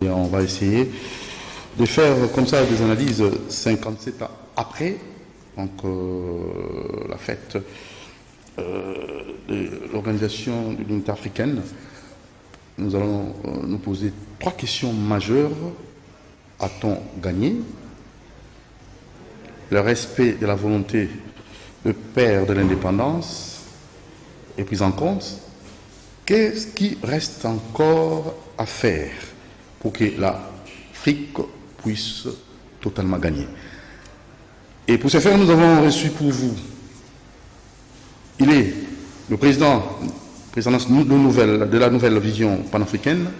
Et on va essayer de faire comme ça des analyses 57 ans après, donc la fête de l'Organisation de l'Unité africaine. Nous allons nous poser 3 questions majeures. A-t-on gagné? Le respect de la volonté de père de l'indépendance est pris en compte. Qu'est-ce qui reste encore à faire pour que l'Afrique puisse totalement gagner? Et pour ce faire, nous avons reçu pour vous, il est le président de la nouvelle vision panafricaine,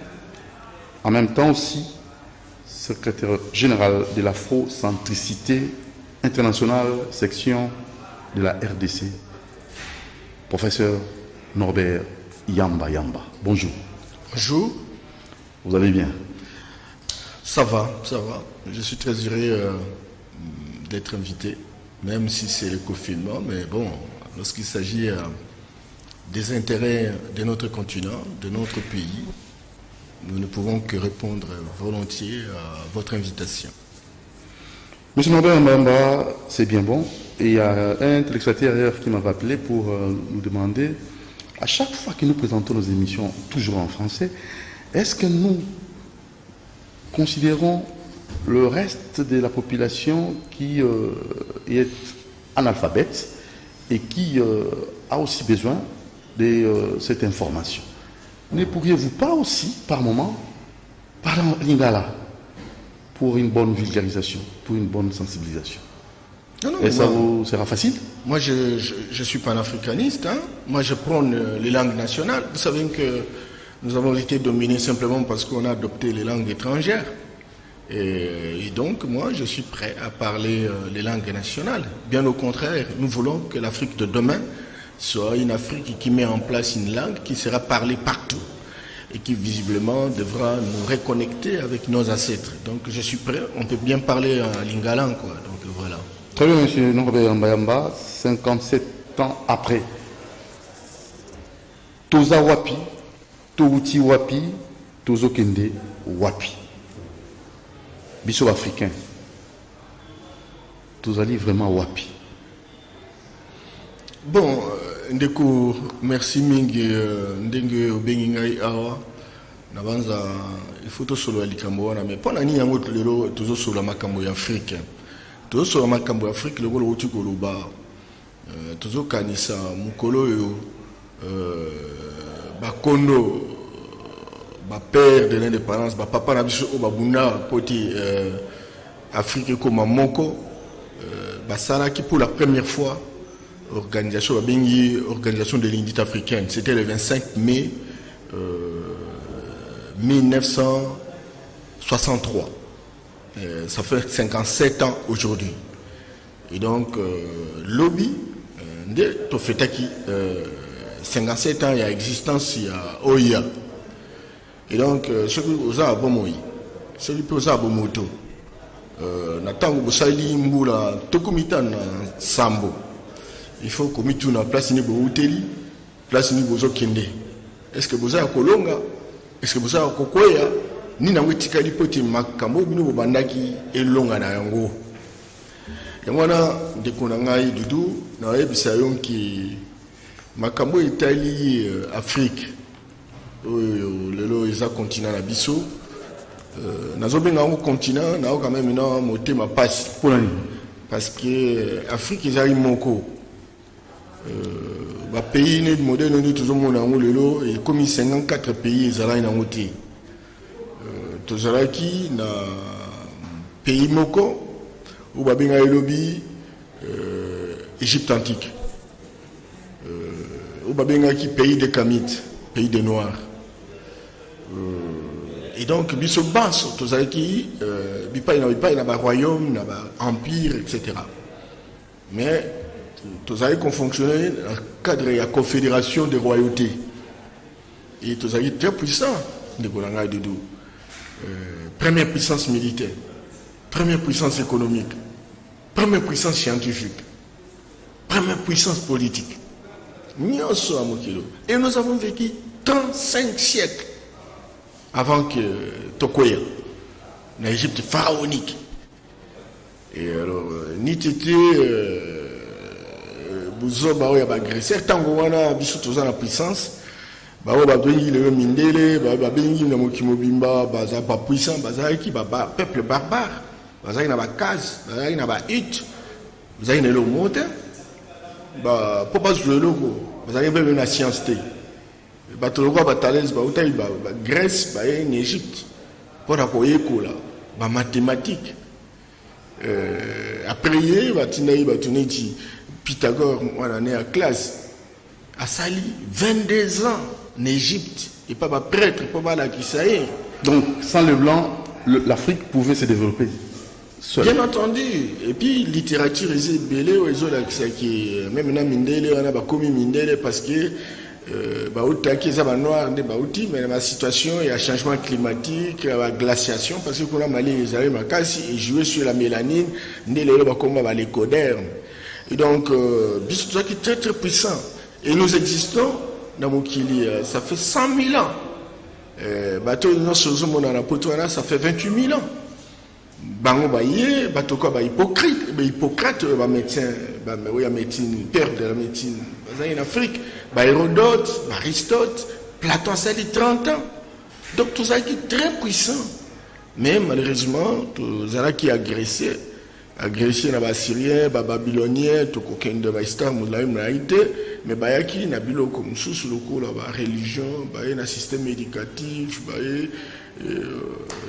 en même temps aussi secrétaire général de l'Afrocentricité internationale, section de la RDC, professeur Norbert Yamba. Bonjour. Bonjour. Vous allez bien? Ça va. Je suis très heureux d'être invité, même si c'est le confinement, mais bon, lorsqu'il s'agit des intérêts de notre continent, de notre pays, nous ne pouvons que répondre volontiers à votre invitation. Monsieur Norbert Mbamba, c'est bien bon. Et il y a un téléspectateur qui m'a appelé pour nous demander, à chaque fois que nous présentons nos émissions, toujours en français, est-ce que nous considérons le reste de la population qui est analphabète et qui a aussi besoin de cette information? Ne pourriez-vous pas aussi, par moment, parler en lingala pour une bonne vulgarisation, pour une bonne sensibilisation? Et ça vous sera facile? Moi, je suis panafricaniste. Moi, je prône les langues nationales. Vous savez que nous avons été dominés simplement parce qu'on a adopté les langues étrangères. Et donc, moi, je suis prêt à parler les langues nationales. Bien au contraire, nous voulons que l'Afrique de demain soit une Afrique qui met en place une langue qui sera parlée partout et qui visiblement devra nous reconnecter avec nos ancêtres. Donc, je suis prêt. On peut bien parler en lingalan, quoi. Donc, voilà. Très bien, M. Norbert Mbayamba, 57 ans après. Toza wapi, touti wapi, tozo kende wapi. Biso africain. Tozali vraiment wapi. Bon, ndeko, merci mingi, ndenge obengi ngai awa. Nabanza, il faut to solo alikambo wana, mais pona ni yango lelo tozo solo makambo ya Afrique. Tozo solo makambo ya Afrique lelo lo tukoloba. Tozo kanisa mukolo yo bakondo ba père de l'indépendance, ba papa na biso babuna poti Afrique comme moko basala qui pour la première fois organisation de l'unité africaine. C'était le 25 mai 1963. Ça fait 57 ans aujourd'hui. Et donc, lobby, de Tofetaki, 57 ans, il y a existence, il y a OIA. Et donc, ce qui vous a abomoyi, ce qui vous a abomoto, Natango Bosali Mbula, Tokumitan Sambo. Il faut que nous ayons place ni Bouteli, place ni Bozo Kende. Est-ce que vous avez Kolonga? Est-ce que vous avez Kokoya? Ni na wetika lipoti makambo bino bobandaki elonga na yango. Et moi de konangai dudu na yebisa yonki makambo Italie Afrique. Lelo eza continent na biso. Nazobenga ngo continent na quand même na motema passe pour l'année. Parce que Afrique ezali moko. Les pays modernes, nous avons et comme 54 pays, ils ont été. Tous les pays moko, ou babinga lobby, Égypte antique, ou babinga qui pays de Kamites, pays des Noirs. Et donc, biso basso, tous les qui, bipa il y a un royaume, un empire, etc. Mais tous les qui fonctionné dans le cadre de la confédération des royautés. Et tous les très puissants de Golanga et Doudou. Première puissance militaire, première puissance économique, première puissance scientifique, première puissance politique. Et nous avons vécu 35 siècles avant que Tokoya, l'Égypte pharaonique. Et alors, ni t'étais Bouzo, bah, il y a agressé. Tant qu'on a vu tous en puissance, bah, on va donner le Mindele, bah, bengi na mokimobimba, bah, ça pas puissant, bah, ça qui, bah, peuple barbare, bah, ça y n'a pas case, bah, ça y n'a pas hutte, bah, ça y n'a le moteur, bah, pour pas jouer le logo, bah, ça y a même une science té. Bah, tout le monde, bah, Thalès, bah, Grèce, bah, en Égypte, pour la koyeko, là, bah, mathématiques. Après, bah, tinaï, bah, tunéti, Pythagore, on en est à classe, à Sali, 22 ans en Égypte, et pas prêtre, pas la qui ça est. Donc, sans le blanc, l'Afrique pouvait se développer seule. Bien entendu. Et puis, littérature, ils ont belé, ils ont l'accès qui même maintenant, Mindele, on a commis Mindele parce que, bah, autant qu'ils ont noir, mais la situation, il y a changement climatique, la glaciation, parce que qu'on a Mali, ils avaient ma casse, ils jouaient sur la mélanine, les comme les codernes. Et donc, c'est ça qui est très très puissant. Et nous existons dans Mokili, ça fait 100 000 ans. Ça fait 28 000 ans. Bango baye, batoko ba Hippocrate, ba médecin, ba médecine, père de la médecine. En Afrique, ba Hérodote, ba Aristote, Platon, ça dit 30 ans. Donc tout ça qui est très puissant. Mais malheureusement, tout ça qui est agressé dans les Syriens, les Babyloniens, tout aucun de la histoire, mais bayaki na biloko mususu loko la religion, na système éducatif,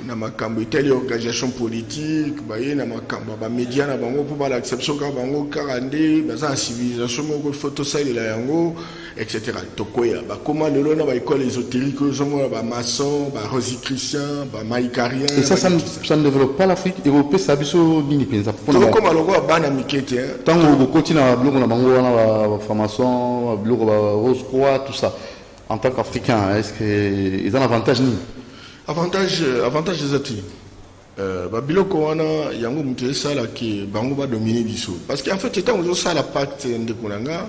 na makambo itali organisation politique, na makambo ba média na bango pour l'acception ka bango karande, baza civilisation moko photo ça la yango, etc. Tokoya ba comment lelo na ba école ésotérique zomo ba maçon, ba rosicrucien, ba maïcarien. Et ça ne développe pas l'Afrique européenne, ça biso nini penza. Comme aloko bana mikete. Tango go continue na bloko na bango na formation, bloko ba rose croix tout ça. En tant qu'Africain, est-ce que ils ont un avantage ni? Avantage des atouts. Biloko wana yango mutu sala ki bango ba dominer biso. Parce qu'en fait étant on ça la pacte de Konanga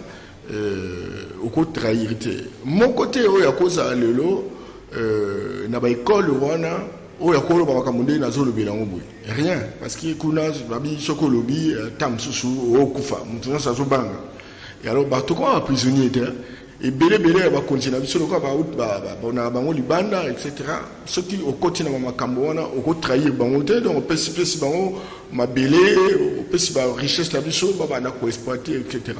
au côté trahirité. Mon côté o ya koza lelo na ba école wana o ya kolo ba kamunde na zolo bilango boy. Rien parce que kuna babi soko lobby tam susu o kufa mutu na sa zo banga. Et alors ba to ko prisonnier était et belé va continuer biso loko ba na bango libanda etc. Ce qui au côté na makambo wana au trahir bango te donc pesi bango ma belé au pesi ba richesse la biso ba na ko exploiter etc.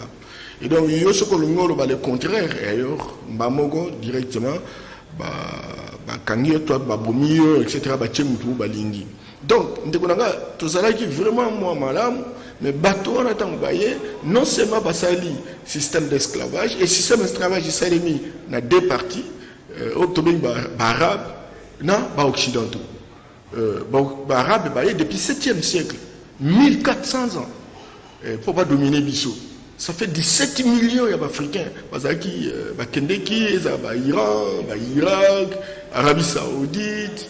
Et donc yo ce que le ngolo ba le contraire ailleurs mbamoko directement ba kangi to ba bomio etc. ba chemutu ba lingi. Donc ndeko nanga to zala ki vraiment moi malam. Mais bateau on attend non seulement basali système d'esclavage et système d'esclavage il s'est mis dans deux parties autobin arabe na ba occidentaux arabe depuis 7e siècle 1400 ans pour pas dominer biso ça fait 17 millions d'Africains bazaki bakendeki ba Iran ba Irak Arabie Saoudite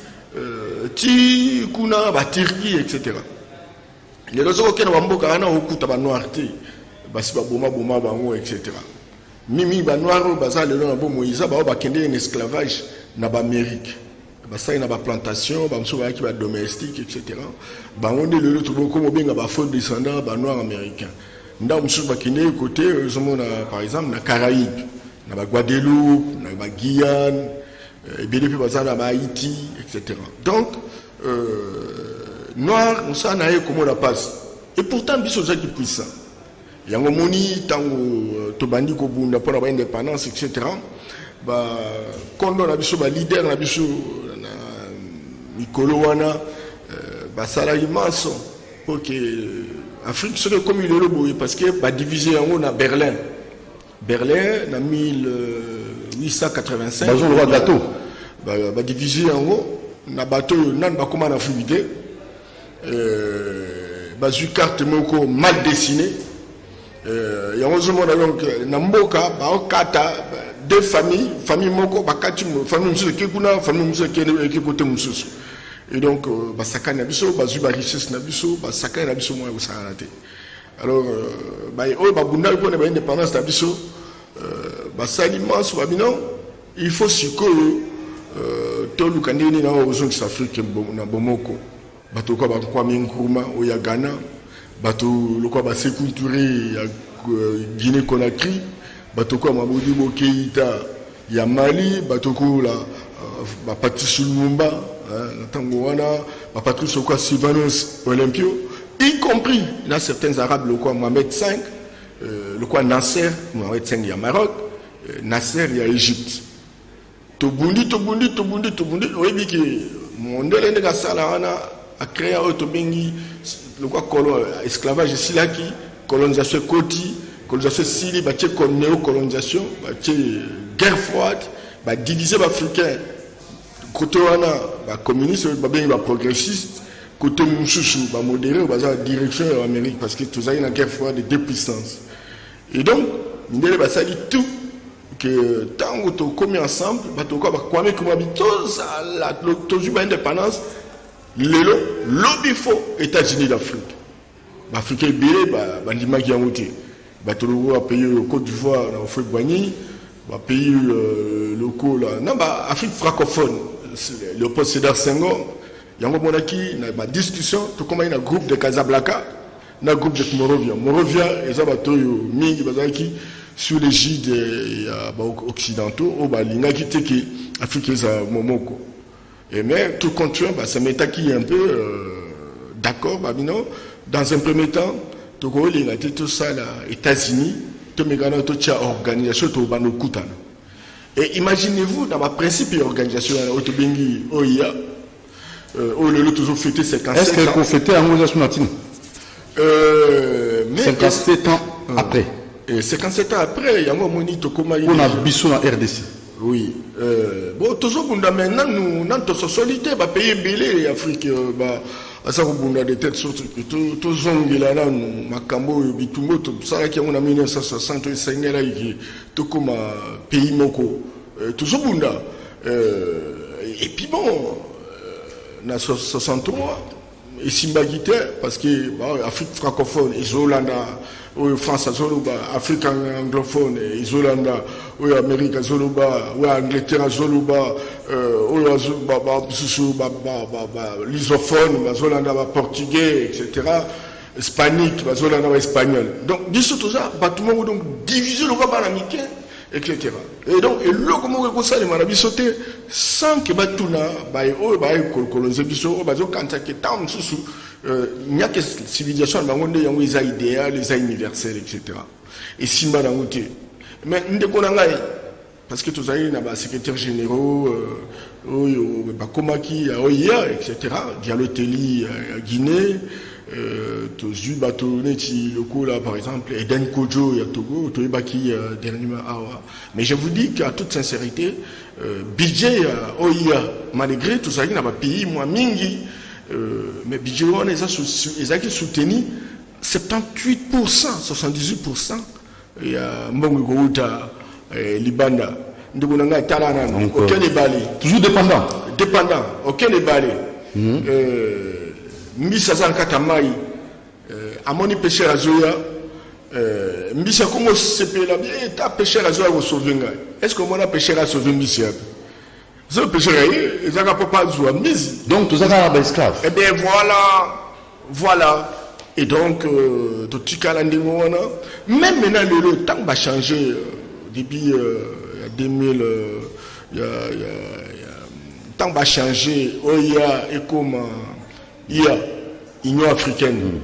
ti kuna ba Turquie etc. Les raisons auxquelles on va faire un noir, basi boma bango etc. Mimi ba noir baza le nom Moïse ba kende un esclavage na ba Amérique. Basa na ba plantation, ba mso ba ki ba domestique etc. Ba on est le tout beaucoup benga ba faux descendants ba noir américain. Nda mso ba kende côté par exemple na Caraïbes, na ba Guadeloupe, na ba Guyane, et bien depuis baza na ba Haïti etc. Donc noir, on s'en a comment on passe. Et pourtant, biso ça qui puissant. Yango moni tango tobandi ko bunda pour avoir indépendance etc. Ba kondo na biso ba leader na biso na mikolo wana ba sala immense pour que Afrique soit comme il est le boy parce que ba diviser yango na Berlin na 1885. Ba zone roi gâteau. Ba diviser yango na bateau nan ba comment na fluidité. Bazu carte moko mal dessinée. Il y a donc Namboka, Baokata, deux familles moko, Bakati, famille Moussou, Kekuna, famille Moussou, Kekote Moussou. Et donc, Basaka Nabiso, Bazu Richesse Nabiso, Basaka Nabiso, moi, vous savez. Alors, Babunda, pour l'indépendance Nabiso, Basalima, Swabino, il faut que tolu kandini na ozon qui s'Afrique na bomoko bato kwa Kwame Nkrumah o ya Ghana bato lokwa ba Sékou Touré ya Guinée Conakry bato kwa Modibo Keïta ya Mali bato ko la ba Patrice Lumumba na tango wana ba Patrice kwa Sylvanus Olympio, y compris dans certains arabes lokwa Mohamed V lokwa Nasser Mohamed V ya Maroc, Nasser ya Égypte. Tobundi, oui, que mon délai de la salle a créé un autobengi, le quoi, esclavage ici là qui, colonisation Koti, colonisation Syrie, comme néo-colonisation, guerre froide, diviser les Africains, côté communiste, progressiste, côté mouchouchou, modéré, direction de l'Amérique, parce que tout ça, il y a une guerre froide de deux puissances. Et donc, il y a tout. Que tant que tu commis ensemble, tu as l'indépendance, lobby faux États-Unis d'Afrique. L'Afrique est belle, il y a un pays Côte d'Ivoire, un pays local, Afrique francophone, le poste Sédar Senghor, il y a une discussion, tout comme il y a un groupe de Casablanca, un groupe de Morovia. Morovia, ils ont sous l'égide occidentaux, Afrique est momoko. Mais tout compte, ça m'est acquis un peu d'accord, dans un premier temps, tout ça, les États-Unis, tout les organisation, et imaginez-vous, dans ma principe organisation, Otobengi, OIA, le toujours fêté 57 ans. Est-ce qu'on fêtait en organisation latine 57 ans après. Et 57 ans après, il y a un moment où on a bissou en RDC. Oui. Bon, toujours maintenant, nous, notre socialité, pays belé, Afrique, ça va des têtes sur tout zongi là, Makambo, Bitumbo, tout ça qui a 1960, tout comme pays moko. Toujours bunda. Et puis bon, en 63, et Simbagité, parce que Afrique francophone, et Zolanda, ou France Zoluba, Afrique anglophone, Zolanda, ou Amérique Zoluba, ou Angleterre Zoluba, ou l'isophone, Zolanda portugais, etc. Hispanique, Zolanda espagnol. Donc, d'ici tout ça, tout le monde donc diviser le roi américain, etc. Et donc, et là, comment on ça, les malabis sauter, sans que Batuna, coloniser Bissot, quand ça qui est en dessous, il n'y a que civilisation, il y a des idéaux, les universels, etc. Et Simba n'a pas été. Mais nous devons parce que tout ça, il y a des secrétaires généraux, Komaki, OIA, etc. Diallo-Telli à Guinée, Tozu, Batoneti, Loko, là, par exemple, Eden Kojo, à Togo, Toibaki, dernièrement, Awa. Mais je vous dis qu'à toute sincérité, budget OIA, malgré tout ça, il n'y a pas pays, moi, Mingi, mais budget OIA, ils ont soutenu 78%, 78%. Il y a Mbongouta, Libanda, Ndougounanga, Talanan, aucun n'est balé. Toujours dépendant. Dépendant, aucun n'est balé. Mbisa Katamai, Amoni pêcheur à Zoya, Mbisa Kongo CP la bien, t'as pêcheur à Zoya au Sauvenga. Est-ce qu'on a pêcheur à sauver Mbisa? Ce pêcheur à ils n'ont pas Zoya mise. Donc, tout ça est esclave. Eh bien, voilà. Et donc, tout ce qu'il y a même maintenant, le temps va changer. Depuis 2000, le temps va changer. OIA et comme IA, Union africaine.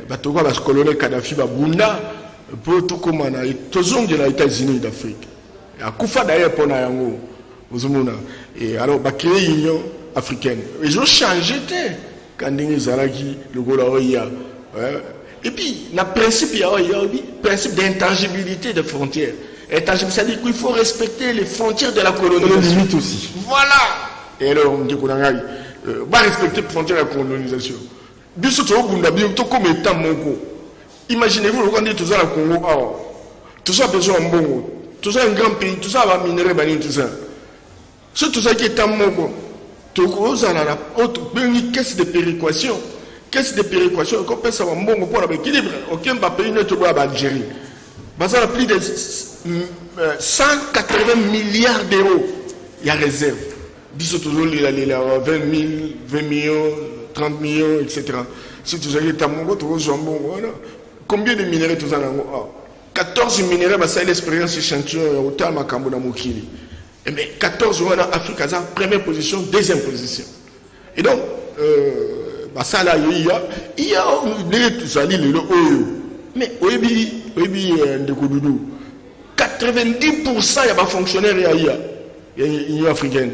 Batoga va se coloniser Kadhafi, Bunda, pour tout comme on a toujours de les États-Unis d'Afrique. À Koufa d'ailleurs pour Nayango, et alors, va créer l'Union africaine. Ils ont changé, quand ils ont le Gola OIA. Et puis, le principe, il y a le principe d'intangibilité des frontières. C'est-à-dire qu'il faut respecter les frontières de la colonisation. Les limites aussi. Voilà. Et alors, on dit qu'on va respecter les frontières de la colonisation. Imaginez-vous, quand on dit tout ça, le Congo, tout ça a besoin de Bongo. Tout ça, un grand pays, tout ça va minérer, tout ça. C'est tout ça qui est en Mongo. Tout ça, une caisse de péréquation. Qu'est-ce de péréquation qu'on peut savoir bon pour l'équilibre? Aucun pays ne trouve à Algérie. Ça a plus de 180 milliards d'euros il y a réserve. Biso toujours les 20 000, 20 millions, 30 millions, etc. Si tu as combien de minéraux tu as? 14 minéraux, c'est l'expérience échantillon au Tal Makambo na Mokili. Mais 14 en Afrique, première position, deuxième position. Et donc, ça là, il y a des salis le oyo. Mais oyebi de Koudoudou, 90% y a pas fonctionnaire il y a l'Union africaine.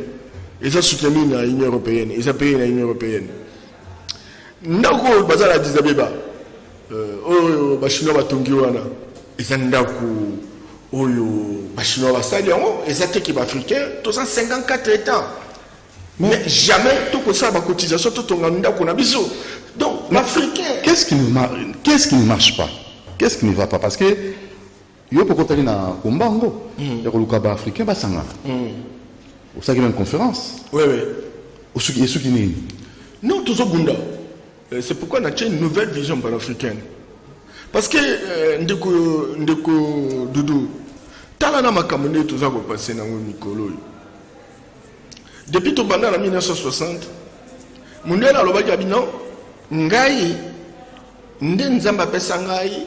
Ils ont soutenu l'Union européenne, ils ont payé l'Union européenne. Ndako bazala Addis Abeba, oyo bashino batongiwana, ils ont ndako oyo bashino basali yango, ils ont été africains, tous en 54 États. Mais jamais tout comme ça, ma cotisation, tout ton ndako na biso. Donc l'Africain. Qu'est-ce qui ne marche pas? Qu'est-ce qui ne va pas? Parce que yo pour continuer na Kumbango, il y a le africain basanga. Au sein de une conférence. Oui, oui. Au Soukini. Non, tout ça Gunda. C'est pourquoi on a une nouvelle vision panafricaine. Parce que Ndeko Doudou, Talana Makamone, tout ça va passer dans le Mikolo. Depuis tout pendant la 1960, mon dieu a le bac non, Ngai, Ndenzamba Pesangai,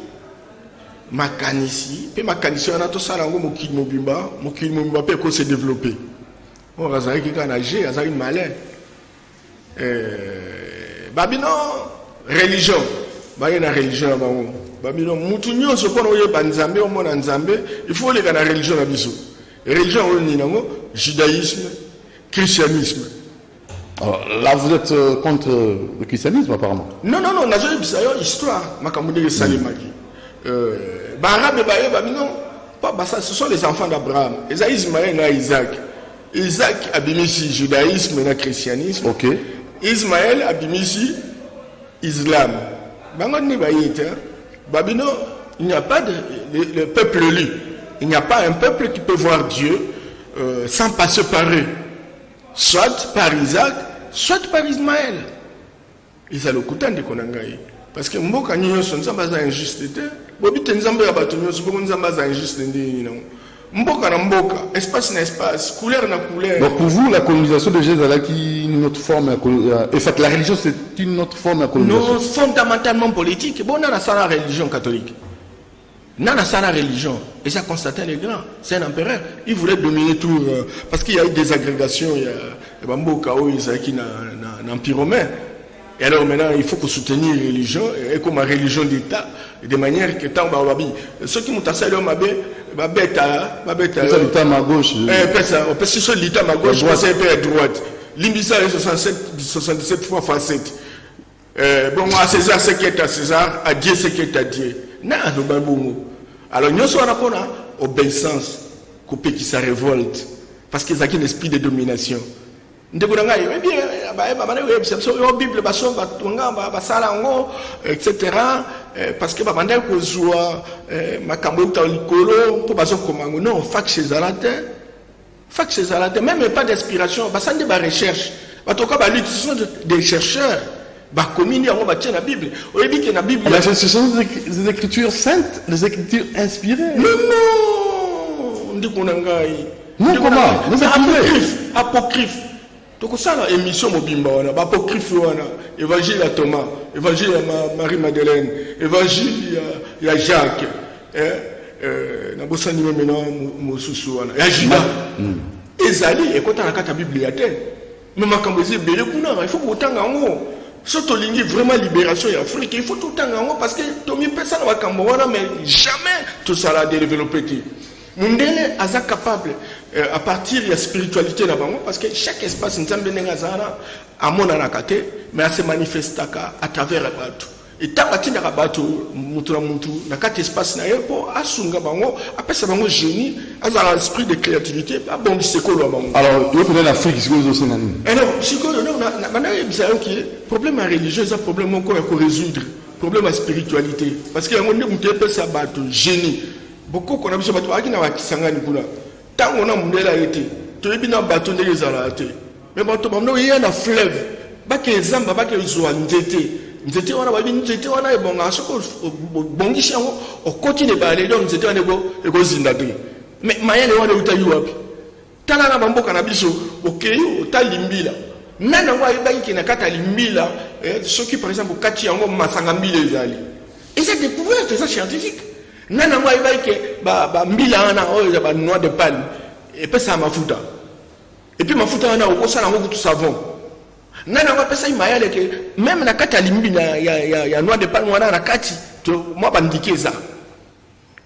Makanisi, puis Makanisi, on a tout ça dans le Mokimobimba, Mokimobimba peut se développer. On va dire qu'il y a un âge, il y a un malin. Babino, religion. Babino, religion. Babino, Moutounio, ce qu'on a en Zambé, au monde en Zambé, il faut aller dans la religion à bisou. Religion, on y a judaïsme, christianisme. Alors, là, vous êtes contre le christianisme, apparemment? Non, non, non, on a une histoire. Makamoudé Salimaki. Barabe, Babino, ce sont les enfants d'Abraham. Ismaël et Isaac. Isaac abimisi judaïsme et le christianisme. Ok. Ismaël abimisi islam. Babino, il n'y a pas de le peuple élu. Il n'y a pas un peuple qui peut voir Dieu sans passer par eux. Soit par Isaac, soit par Ismaël. Ils ont le couteau de Konangaï. Parce que Mboka Nyon sont injuste. Bobi Tenzamba Yabatunyo, c'est comme ça injuste. Mboka na mboka, espace na espace, couleur na couleur. Donc pour vous, la colonisation de Jésus est une autre forme. En fait, la religion, c'est une autre forme de colonisation. Non, fondamentalement politique. Bon, on a la religion catholique. On a la religion. Et ça constatait les grands. C'est un empereur. Il voulait dominer tout. Parce qu'il y a eu des agrégations. Il y a Mboka, qui n'a l'Empire romain. Et alors maintenant, il faut soutenir la religion, et comme la religion d'État, de manière que tant ceux qui m'ont tassé l'homme, l'État ma gauche. On peut sur l'État ma gauche, c'est à droite. Limbisa est 77 fois x 7. Bon, à César, ce qui est à César, à Dieu, ce qui est à Dieu. Non, alors, nous sommes en obéissance, coupé qui se révolte, parce qu'ils ont un esprit de domination. Etc. Parce que non, fac chez Zalatin, même pas d'inspiration, ça n'est pas recherche. Ce sont des chercheurs. La Bible. Ce sont des écritures saintes, des écritures inspirées. Non, non, comment? C'est apocryphe. Donc ça, l'émission Mobimba, apocryphe, évangile à Thomas, évangile à Marie-Madeleine, évangile à Jacques, na bosani maintenant Mosusu, à Judas. Ezali, et quand on a la Bible, mais ma cambosie, il faut autant en haut. Surtout vraiment libération et Afrique, il faut tout le temps en haut parce que Tommy personne va camboire, mais jamais tout ça l'a développé. Mundele est capable à partir de la spiritualité parce que chaque espace a mon anakate mais elle se manifeste à travers la bateau et tant que la bateau mutu na quatre espace na pour asunga bango après ça bango génie à l'esprit de créativité bon c'est quoi alors il faut l'Afrique c'est aussi nani alors c'est quoi non maintenant il y a un problème religieux c'est un problème encore à résoudre problème à spiritualité parce que on est peut ça bateau génie beaucoup qu'on a besoin de bateau qui n'a pas kisangani kuna tant on a mundela été tu es bien bateau de les alaté mais bateau maintenant il y a un fleuve baké zamba baké zoa ndete ndete wana babi ndete wana ebonga soko bongisha o continue ba aller donc ndete wana ego zinda te mais mayele wana utayi wapi tala na bamboka na biso okeyo talimbila nana wa yebaki na kata limbila ceux qui par exemple kati yango masanga mbila ezali et c'est découverte ça scientifique nana wa yebaki ba mbila ana oyo ba noix de palme et puis ça mafuta et puis mafuta ana okosala ngo tout savon nana wa pesa imayale ke même na kata limbila ya noix de palme wana na kati to moi bandikeza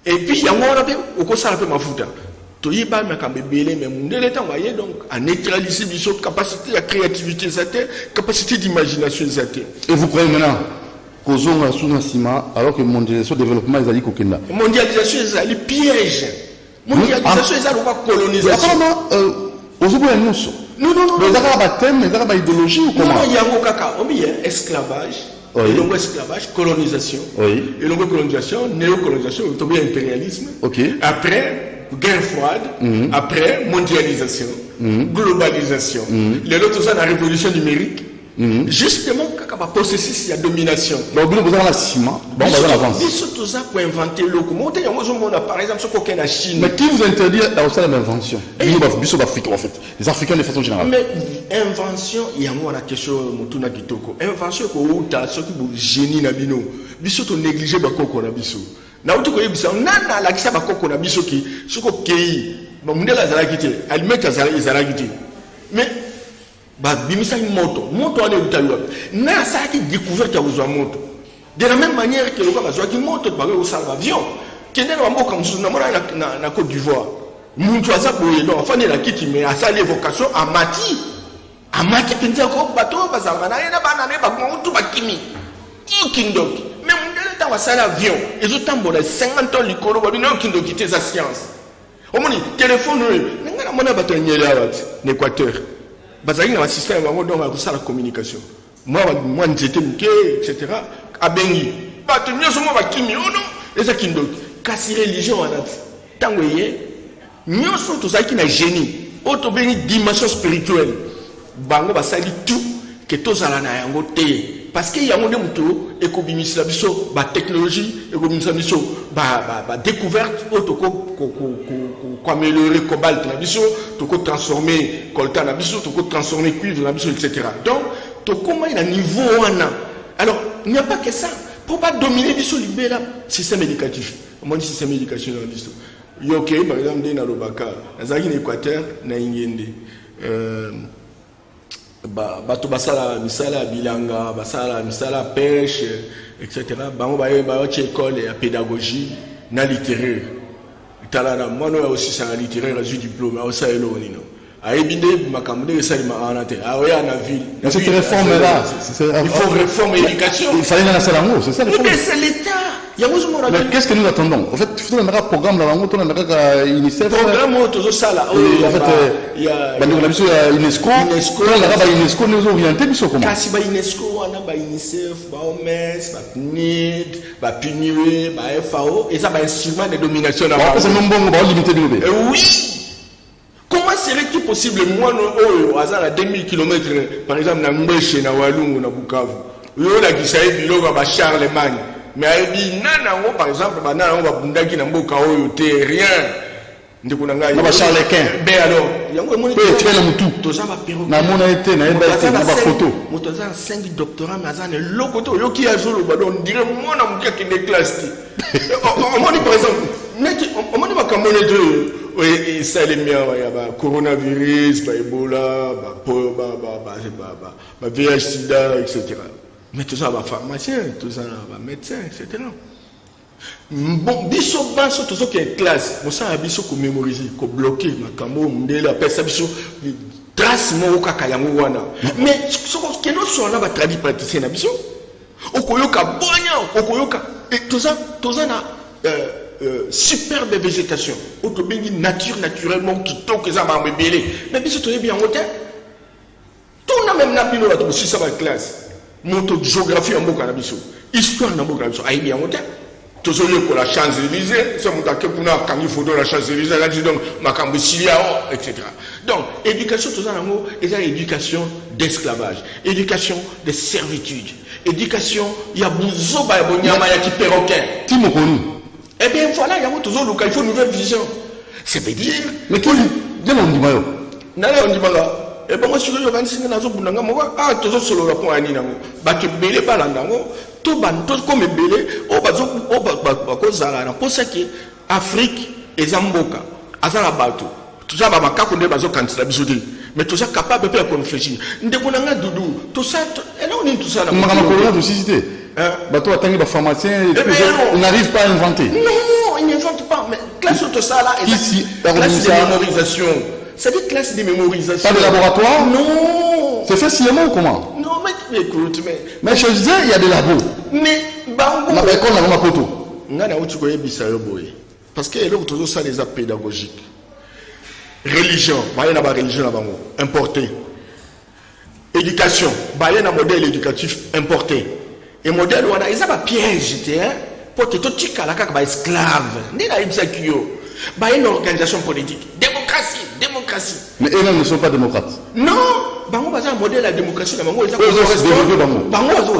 et puis yango wana pe okosala pe mafuta toyiba makambebele mais mundele temps voyez donc à neutraliser biso capacité de créativité zate capacité d'imagination zate. Et vous croyez maintenant qu'ozonga sous un ciment alors que mondialisation développement ezali kokenda mondialisation ezali piège mondialisation ezali ko colonisation apparemment ozoboya nyonso non mais ezaka ba thème ezaka ba idéologie ou comment non yango kaka on bien esclavage et donc esclavage colonisation et donc colonisation néocolonisation ou bien impérialisme après guerre froide, après mondialisation, globalisation, les autres sont la révolution numérique, justement quand on processus la domination. Donc vous avez la ciment, bon on avance. Ils sont tous pour inventer le comment par exemple ce qu'aucun la Chine. Mais qui vous interdit d'avoir l'invention? Nous Africains en fait, les Africains de façon générale. Mais invention, il y a moi la question mutuna kitoko. Invention ko uta ce qui vous génie na bino. Biso to négliger bakoko na biso. Na utu ko yebisa nana la kisa bakoko na biso ki soko kei ba mundela zalaki te alimeta zalaki te mais ba bimisa moto ale utayo na ça qui découverte à moto de la même manière que le gars qui moto ba ko salva avion kende na mboka musu na na Côte d'Ivoire muntu aza boye donc afane la kiti mais a sali vocation à mati penza ko bato bazanga na yena bana ne ba mutu bakimi ikindoki mais dans l'avion, ils ont tambouré 50 ans de l'école, ils ont quitté sa science. Au moins, téléphone, nous avons un Équateur. Nous avons un système de la communication. Moi, j'étais etc. À Bengi. Nous avons un Kimi, non, et ça qui nous casse religion. Tant que nous sommes tous qui ont génie, autre dimension spirituelle. Bango va salir tout, que tous à la naïangoté. Parce qu'il y a un moto économiste la biso ba technologie économiste la biso ba découverte auto ko améliorer cobalt la biso to ko transformer coltan la biso to ko transformer cuivre la biso etc. Donc to comment il a niveau wana. Alors il n'y a pas que ça pour pas dominer biso libéral système éducatif. Moi dit système éducatif la biso yoké par exemple na lobaka nazaki na Équateur na ingende bato basala misala bilanga basala misala pêche etc. bango ba école ya pédagogie na littéraire itala na mono ya aussi ça littéraire du diplôme au ça elo nino aibinde makamde sali ma anate aoya na ville cette réforme là il faut réformer l'éducation il fallait la salango c'est ça mais c'est l'état. Mais qu'est-ce que nous attendons? En fait, il faut un programme là, on a un UNICEF. Programme autour ça en fait, il y a UNESCO. UNESCO nous orienté, mais comment? Kasi ba UNESCO, on a ba UNICEF, ba OMS, ba PNID, ba PNUE, ba FAO, et ça ba instrument de domination là. C'est même bon, on va limiter nous. Oui. Comment serait-il possible moi au hasard à 2000 km par exemple na Mbeshe na Walungu na Bukavu. Yo la kisaye biloko ba Charlemagne. Mais nana par exemple nana va bundaki na mboka oyo te rien ndeko na ngai na ba Charles Quint ben alors yango moni tu na mutu to za ba perro na mona été na ba photo moto za 5 doctorats mais za ne lokoto yo ki azolo ba don dire mona mukia ki ne classe ti on moni par exemple net on moni ba kamone de et ça les miens ya ba coronavirus ba Ebola ba VIH sida etc. Mais tout ça va pharmacien, tout ça va médecin, etc. Bon, biso banso tout ça qui est classe, moi ça biso ko mémoriser, ko bloquer, makamo ndela pesa biso trace mo kaka yango wana. Mais ce que nous sommes là va traduire praticien na biso. Okoyoka bonya, okoyoka et tout ça na superbe végétation. Autobengi nature naturellement qui toque ça va mbélé. Mais biso to bien hôtel. Tout na même na bino la si ça va classe. Moto géographie en boka na biso, histoire na boka na biso aibi en hôtel. Toujours ko la Champs-Élysées, ça monta que kuna kangi photo la Champs-Élysées là dit donc makambo silia etc. Donc éducation tout ça nango et ça éducation d'esclavage, éducation de servitude, éducation ya buzo ba bonyama ya ki perroquet. Timokonu. Eh bien voilà, il y a toujours il faut une nouvelle vision. Ça veut dire mais qui Bien on dit mayo. Nana on dit maga. Et bon moi sur le 26 nazo bunanga mo ah tozo solo la point ani nango. Ba ke belé balandango. To ban to comme belé o bazo o ba ko zala na posa ke Afrique et Zamboka. Azala bato. Tout ça ba makako nde bazo candidat bisoté. Mais tout ça capable de réfléchir. Ndebonanga doudou. Tout ça et là on est tout ça na. Makama kolona de cité. Bato atangi ba pharmacien on n'arrive pas à inventer. Non, il n'invente pas mais classe tout ça là ici classe de mémorisation. C'est des classes de mémorisation. Pas de laboratoire? Non. C'est fait sciemment ou comment? Non, mais écoute, mais je disais, il y a des labos. Mais, bango. On a école dans ma photo. Parce que là, toujours ça, les apps pédagogiques. Religion, il y a religion là-bas, importée. Éducation, il y a un modèle éducatif importé. Et modèle, il y a un piège, pour que tu aies un esclave. Il y a une organisation politique. Démocratie. Mais eux-mêmes ne sont pas démocrates. Non, bango baza un modèle de la démocratie na bango ils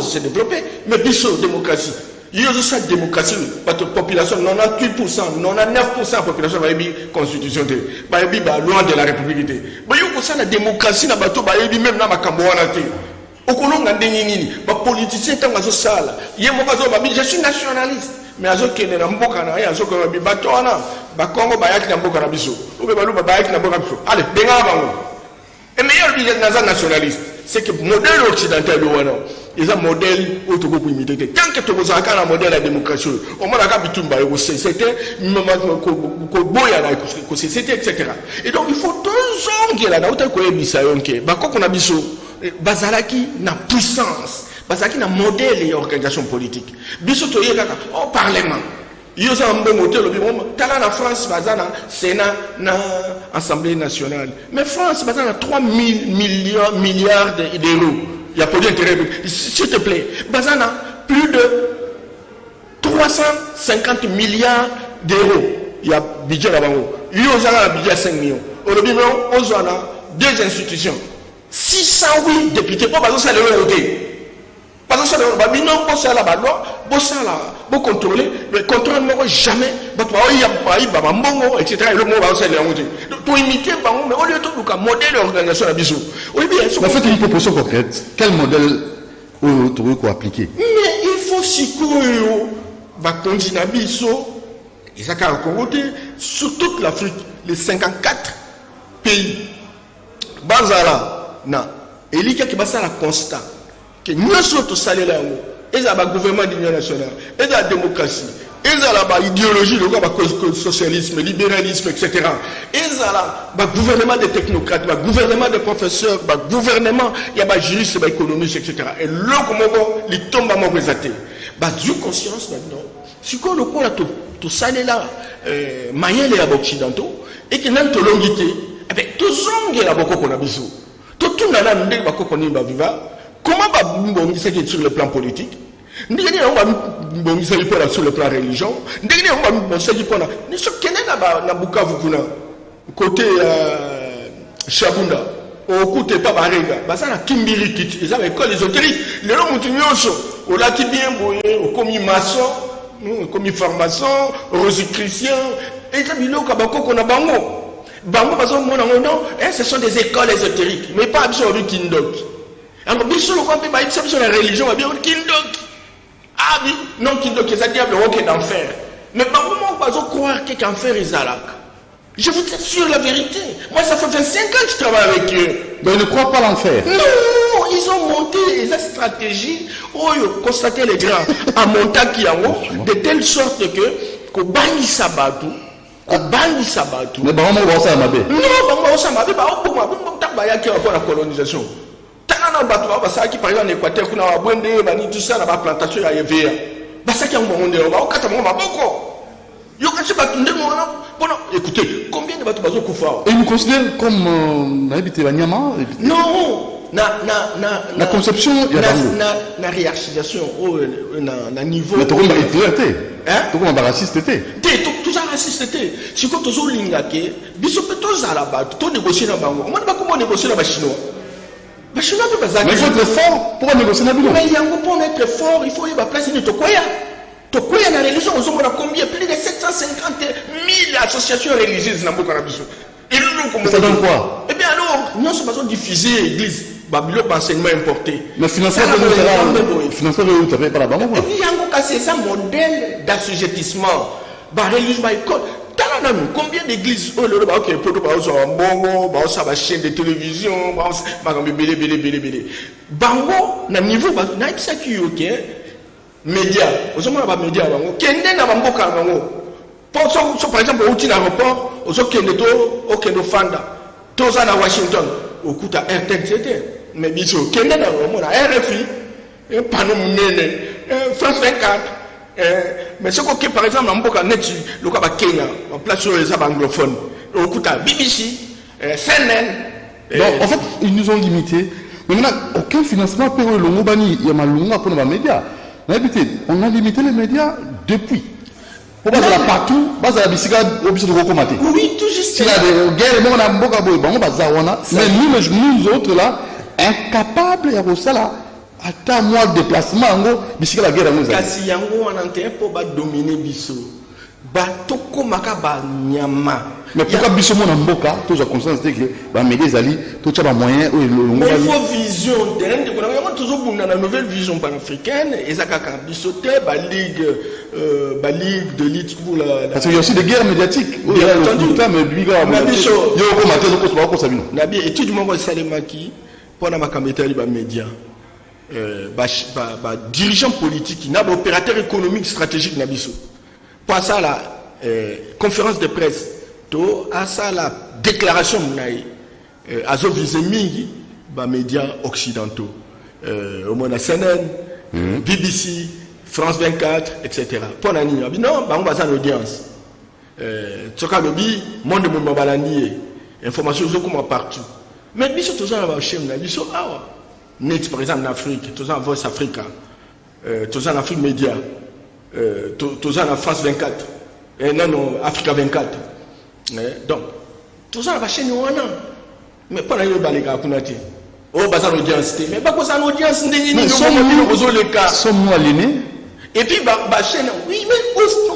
se développer mais biso démocratie. Il y a cette démocratie parce que population 98%, 99% population va bi constitution de ba bi ba loi de la république de. Ba yo ko ça la démocratie na bato ba bi même na makambo wana te. Okolonga ndenge nini ba politicien tanga zo sala. Ye mo bazo ba je suis nationaliste. Mais azo kene na mboka na ya azo ko bi bato wana ba Congo ba yaki na mboka na biso. Ou be ba lu ba yaki na mboka biso. Allez, benga bango. Et meilleur budget nationaliste, c'est que le modèle occidental, il y a un modèle où tu peux imiter. Tant que tu as un modèle de la démocratie, au moins c'était etc. Et donc il faut toujours là, qu'on a Bazalaki na puissance, Bazalaki na modèle et organisation politique. Biso to yeka au parlement. Il y a un bon modèle, la France, Sénat, Assemblée nationale. Mais France, 3 milliards d'euros. Il y a pas d'intérêt. S'il te plaît, plus de 350 milliards d'euros. Il y a budget là-bas. Il y a un budget 5 millions. Aujourd'hui, on a deux institutions. 608 députés. Pourquoi ça le voter? Parce que ça là, pour contrôler, mais contrôle jamais, etc. Pour imiter, mais au lieu de modèle d'organisation à bisou. Mais faites une proposition concrète. Quel modèle vous pouvez appliquer? Mais il faut s'y courir. Continent biso, sur toute l'Afrique, les 54 pays. Bazala, na, et il y a qui va la constat. Que nous sommes tous allés là, et ça va gouvernement d'union nationale, et la démocratie, et ça la idéologie, le socialisme, libéralisme, etc. Et ça la gouvernement des technocrates, gouvernement des professeurs, gouvernement, il y a juristes, économistes, etc. Et là, comment il tombe à mon résultat. Du conscience maintenant. Si on a tout ça là, maïen les occidentaux, et que nous avons tout l'ongité, et bien tout le monde a beaucoup qu'on a besoin. Tout le monde a beaucoup qu'on a besoin. Comment va c'est sur le plan politique? Nous avons sur le plan religion. Nous avons côté Chabunda, au côté Pabarega, ça a Kimbiri Kit, ils avaient école ésotérique. Les gens ont au lac bien au commis maçon, au commis formation, rosicritien, et ils ont qu'on a bango. Bango, ce sont des écoles ésotériques, mais pas absolument Kindok. Alors, bien sûr, on peut pas sur la religion, on va dire Kindok. Ah oui, non, Kindok, c'est un diable d'enfer. Mais par moment, on va croire qu'enfer est Zalak. Je vous assure la vérité. Moi, ça fait 25 ans que je travaille avec eux. Mais ils ne croient pas l'enfer. Non, ils ont monté la stratégie où ils ont constaté les grands à monter de telle sorte que Bani Sabatou, mais bah, on va ça Mabé. Non, on va ça Mabé, pour la colonisation. Qui par exemple en Équateur, on a tout ça, la plantation à EVA. Basaki en monde, on va au Catamon, écoutez, combien de bateaux Koufa? Et ils nous considèrent comme habité à Nyama? Non, la conception, il y a la hiérarchisation au niveau. Mais tu as un raciste. Tout ça raciste. Si tu as un lingake, bisous à la base, tu négocier dans le bango. Moi, je ne sais pas comment négocier dans le chinois. Mais il faut être fort pour négocier dans le bango. Mais pour être fort, il faut y avoir place de Tokoya. Tokoya, la religion, on a combien? Plus de 750 000 associations religieuses dans le Bokanabiso. Ça donne quoi? Eh bien alors, nous sommes pas diffusés l'église. Babylone enseignement importé. Mais financement où tu pas la banque? Et puis c'est ça modèle d'assujettissement. Combien d'églises chaîne de télévision, Bango, na niveau, na ça qui est média. Média, par exemple, au aéroport, au Fanda, tous à Washington, au coup à RTNCT, mais bien sûr, RFI, panneau France 24. Mais ce que par exemple, en Kenya, en place sur les anglophones, au coup à BBC, CNN. Donc, en fait, ils nous ont limité. Mais maintenant, aucun financement pour le Longobani, il y a mal pour les médias. On a limité les médias depuis. Pour base là partout, base la bicyclette au bistrot de Rokomaté. Oui, tout juste. Il y a des guerres, on a beaucoup de bon, mais nous autres là, incapables de faire ça. Attends moi le déplacement, bicyclette la guerre nous. Kasi yango on entend pour dominer biso. Batoko makaba nyama. Mais pourquoi biso mon mboka, tous à conscience que ba médias ali, tout ça moyen ou il faut vision de on a toujours la nouvelle vision panafricaine et ça kaka bisoté ba ligue de l'élite pour la parce qu'il y a aussi des guerres médiatiques. Il y a le temps mais lui gars biso yo ko maté ko sabino. Nabi étude mo salemaki pour na makameta li ba média dirigeant politique na opérateur économique stratégique na biso. Pour ça la conférence de presse à ça la déclaration à mingi bah médias occidentaux au moins la CNN, BBC, France 24, etc. Pour la non bah on va ça l'audience tsoka lobby monde de mon balandi information comme partout mais biso tout ça va chez na biso net par exemple en Afrique tout ça Voice Africa tout ça en Afrique Média tout ça en France 24 non Africa 24. Donc, tout ça va chez nous, mais pas la baléga pour notre oh, bah ça l'audience, mais pas que ça l'audience, sommes-nous aliénés? Et puis, bah chez nous, oui, mais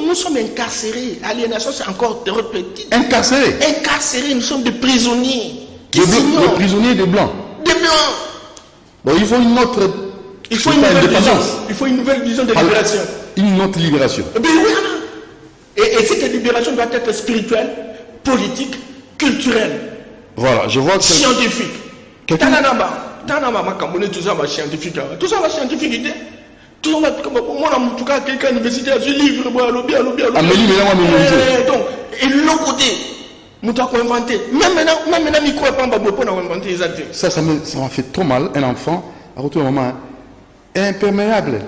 nous sommes incarcérés. Aliénation, c'est encore très petit. Incarcérés? Incarcérés, nous sommes des prisonniers. Des prisonniers des blancs? Des blancs. Bon, il faut une autre. Il faut une nouvelle vision. Il faut une nouvelle vision de libération. Une autre libération. Et bien, oui, et cette libération doit être spirituelle, politique, culturelle. Voilà, je vois que scientifique. Tananamba, tout ça va scientifique. Tout ça va scientifique. Tout ça va moi en tout cas quelqu'un université a un livre moi lobby. Donc et l'autre côté nous avons inventé même maintenant micro pas pour inventer les adjectifs. Ça m'a fait trop mal un enfant à retour moment imperméable.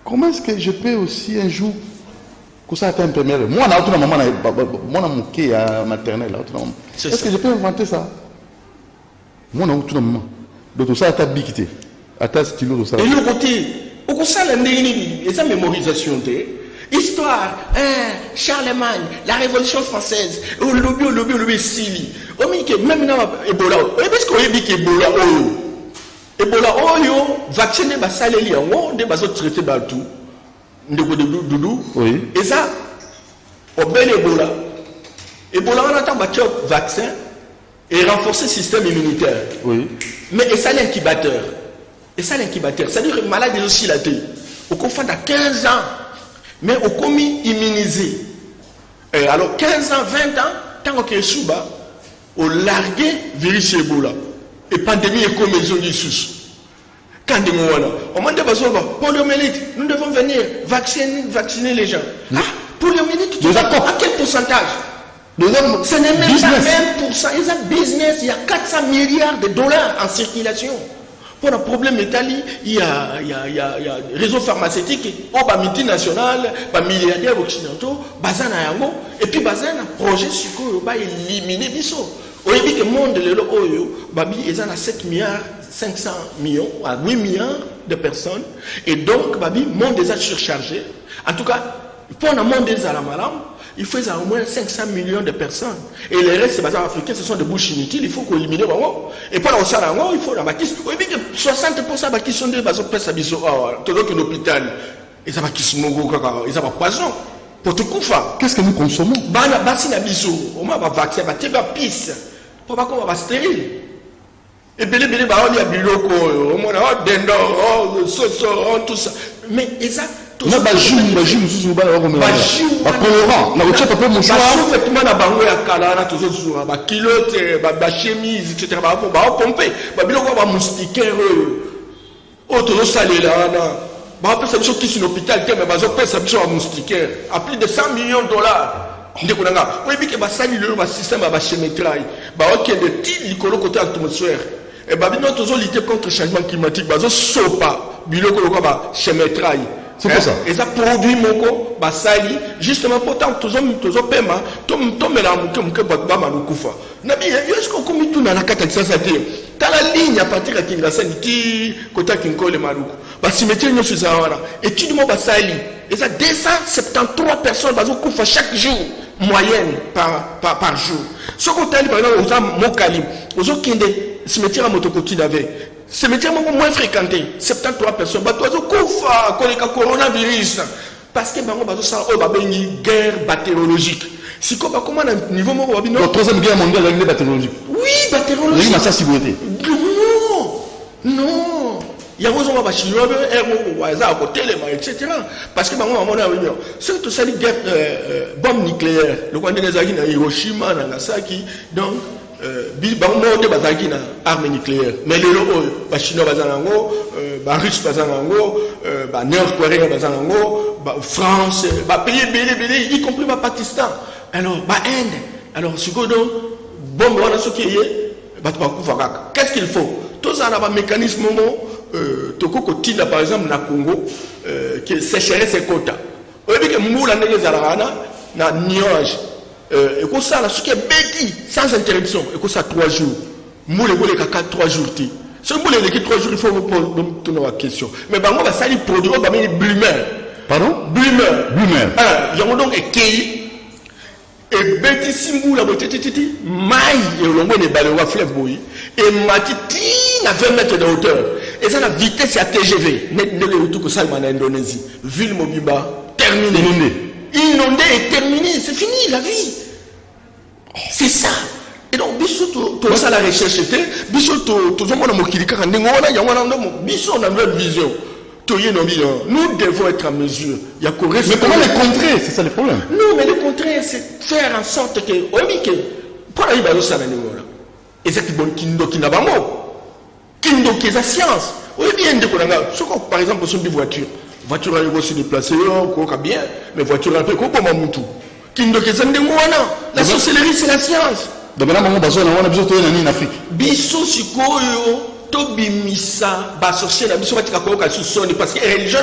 Comment est-ce que je peux aussi un jour que ça a été imperméable? Moi, on a mon quai à maternelle. Est-ce que je peux inventer ça? Moi, on a tout le moment. Donc, tout ça a été biquité. À ta stylo, tout ça. Et le côté, au coup, ça, et ça, mémorisation, histoire, Charlemagne, la Révolution française, au lobby, Sili. Au milieu, même là, Ebola. Est-ce qu'on dit qu'Ebola, Ebola, vacciné, ça, les liens, on est traité tout. Oui. Et ça, au bel Ebola, on attend battre vaccin et renforcer le système immunitaire. Oui. Mais et ça l'incubateur. C'est-à-dire que le malade est aussi la tête. Au confond à 15 ans, mais au commis immunisé. Alors 15 ans, 20 ans, tant que Souba, au largué virus Ebola. Et pandémie est comme ils ont dit sous. Quand on m'a dit, poliomyélite, nous devons venir vacciner les gens. Poliomyélite, à quel pourcentage? Ce n'est même pas 1%. Ils ont business, il y a 400 milliards de dollars en circulation. Pour le problème métallique, il y a réseau pharmaceutique, multinational, milliardaires occidentaux, Bazana Yango, et puis Bazana, projet sur quoi éliminer Bisso. Au début, le monde, ils ont 7 milliards. 500 millions à 8 milliards de personnes et donc le monde est surchargé. En tout cas, pour le monde des Alamalam, il faut au moins 500 millions de personnes. Et les restes des africains, ce sont des bouches inutiles, il faut qu'on élimine. Et pour le Sarango, il faut la bâtisse. 60% de qui sont des bases de l'hôpital. Ils ont poison. pour tout kufa. Qu'est-ce que nous consommons? Bana basi na biso, au moins ba vaccin, ba teba pisse. Pour pas qu'on va stérile. Et belé ba on y a biloko, au moins dendo, soso, tout ça. Mais exact. Na bajou sous ba colorant, na ocha pas mon choix. Ba vêtement na bango ya kala na tozo sous ba kilote, ba chemise, etc. Ba pomper, ba biloko ba moustiquaire. Oh tozo salé là na. Ba après ça qui sur l'hôpital mais ba zo pesa biso ba moustiquaire à plus de 100 millions de dollars. Ndeko nanga, oui bi ke ba sali le ba système ba chemetraille. Ba OK de til likolo côté atmosphère. Et bah bino tozo lutter contre le changement climatique, ba zo sopa biloko lokwa ba chemetraille. C'est pour ça. Et ça produit moko basali justement pourtant tozo pema to mela muke ba malukufa. Na bi est-ce qu'on commet tout dans la carte ça ça dit. Dans la ligne à partir de Kinshasa qui côté Kinkole Maluku. Ba cimetière nyo sur ça voilà. Étude mo basali. Et ça 273 personnes bazo kufa chaque jour moyenne par jour. Ce qu'on t'a dit par exemple aux Mokali, aux Kinde cimetière à Motokoti d'avait. Cimetière moins fréquenté, 73 personnes. Bah toi kufa koleka coronavirus parce que bango bazo ça o ba bengi guerre bactériologique. Si quoi comment à niveau mo ba bino. La troisième guerre mondiale la guerre bactériologique. Oui, bactériologique. Oui, ça sécurité. Non. Il y a besoin de chinois, etc. Parce que maman a dit, c'est tout ça, guerre bombe nucléaire. Le Rwanda est Hiroshima, Nagasaki, donc, bango de bazaki na arme nucléaire. Mais les chinois bazango, russes bazango, nord-coréens bazango, France, pays belé, y compris Pakistan. Alors, Inde. Alors, ce que donc, bombe on a ce qui est, qu'est-ce qu'il faut? Tout ça a un mécanisme toko kotinda par exemple na Congo qui sécheresse ses quotas. Oyebi ke mbula ndenge zalana na nuage et ko ça ce qui est bêti sans interruption et ko ça 3 jours. Mbula ko kaka 3 jours ti. Ce mbula le 3 jours il faut poser la question. Mais bango ba sali produit ba mini bloomer. Pardon? Bloomer. Yango donc ekei et bêti simbula botiti mai et longo ne balewa fleuve boyi et matiti na 20 mètres de hauteur. Et ça la vitesse à TGV. Tout que ça en Indonésie. Ville Mobimba terminée. Inondé et terminé. C'est fini la vie. C'est ça. Et donc biso tout ça la recherche était biso tout ça mon mokilika quand ngona ya ngona ndo biso on a une vision. Nous devons être en mesure. Il y a mais comment les contrer? C'est ça le problème. Non, mais le contraire, c'est faire en sorte que pour aller dans ça et c'est bon qui n'a pas mot. Kindo qui est la science. Oui, bien, par exemple, sur des voitures. Voiture elle va se déplacer, on bien, mais voiture un peu comme Moutou. Kindo qui est la sorcellerie, c'est la science. Donc maintenant, on a besoin en Afrique. Bisso, Sikoyo, Tobimisa, Bassocié, la Bisso, parce que les religions,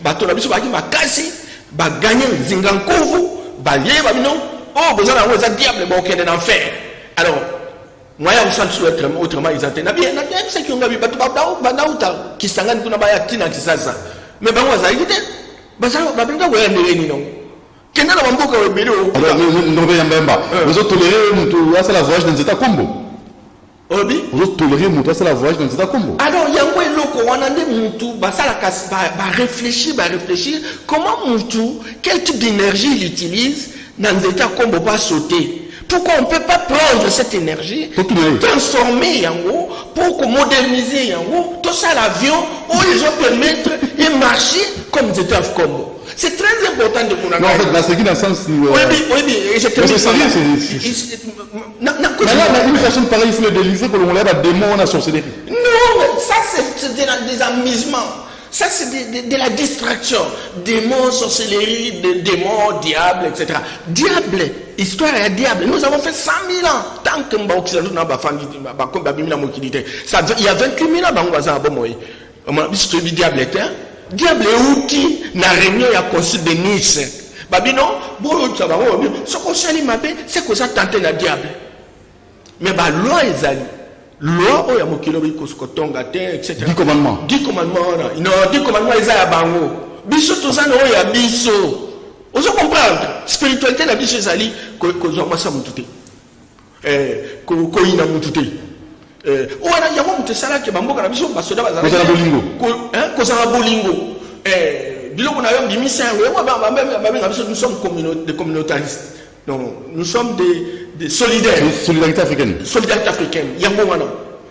bato na biso baki makasi ba gagner zingankovu ba lié ba bino oh besoin na za diable ba okende en enfer. Alors moyen de s'en souhaiter autrement ils attendent bien na bien c'est que on a vu bato ba nauta qui sangani kuna ba ya tina kisasa mais ba waza yite ba sa ba binga wa ndele ni non kenda na mamboka wa bele o non be yamba vous tolérer mutu ya la voyage dans état combo. Vous tolérez Moutou, c'est la voyage dans cet combo. Alors, il y a un loco, on a des Moutou, réfléchir, comment Moutou, quel type d'énergie il utilise dans cet combo pas sauter. Pourquoi on ne peut pas prendre cette énergie, transformer en haut, pour moderniser en haut, tout ça l'avion, où ils ont permettre de marcher comme des états combo. C'est très important de mon avis. Non, en fait, là, c'est qui dans le sens où... Oui, je te dis. Mais là, une personne pareille, il faut le délivrer, que l'on lève à démon, on a sorcellerie. Non, ça, c'est des amusements. Ça, c'est de la distraction. Démons, sorcellerie, démons, diable, etc. Diable, histoire et diable. Nous avons fait 100 000 ans. Tant que nous avons fait 100 000 ans, il y a 28 000 ans, on va faire un diable. Diable est outil na réunion ya concile de Nice. Babino, bon ça va ce qu'on s'allie mapé, c'est que ça tente na diable. Mais ba loi ezali. Loi o ya mokilo bi koskotonga te etc. 10 commandements. 10 commandements non, 10 commandements ezali bango. Biso to ça no ya biso. Vous comprendre? Spiritualité la biso ezali ko zo masa mutute. Ko ina mutute. Wana yango mutesala ke bamboka na biso basoda bazala kozala bolingo kozala bolingo nous sommes des communautaristes. Donc, nous sommes des solidaires. Solidarité africaine. Solidarité africaine.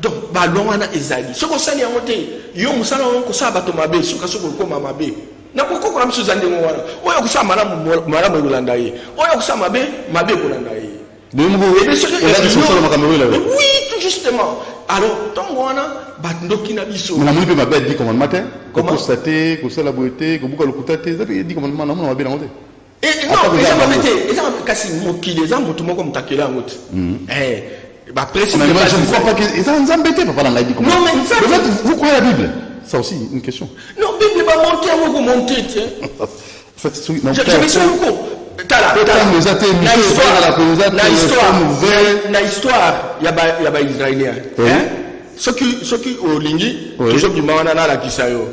Donc, Balouana Ezali. Ce qu'on s'en est monté, Yon Moussala, on s'en bat au Mabé, ce qu'on s'en Mabé. Na pourquoi on a mis ce zandé Mouana? On a ça, madame Molandaye. On a ça, Mabé Molandaye. Oui, tout justement. Alors, tant qu'on a, Batnoki Nabiso. On a mis ma bête dit comment le matin, qu'on constatait, qu'on s'est la beauté, qu'on boucle le coutate, ça fait dit comment on a bien monté. Et non, les gens ont cassé les gens ont tout le monde comme Takela en route. Je ne crois pas qu'ils ont embêté papa dans la Bible. Non, mais vous croyez la Bible? Ça aussi, une question. Non, la Bible va monter, on va monter, tiens. Je me suis beaucoup. La histoire, il y a des Israéliens. Ceux qui au Lingui, toujours du Mawanana la Kisayo.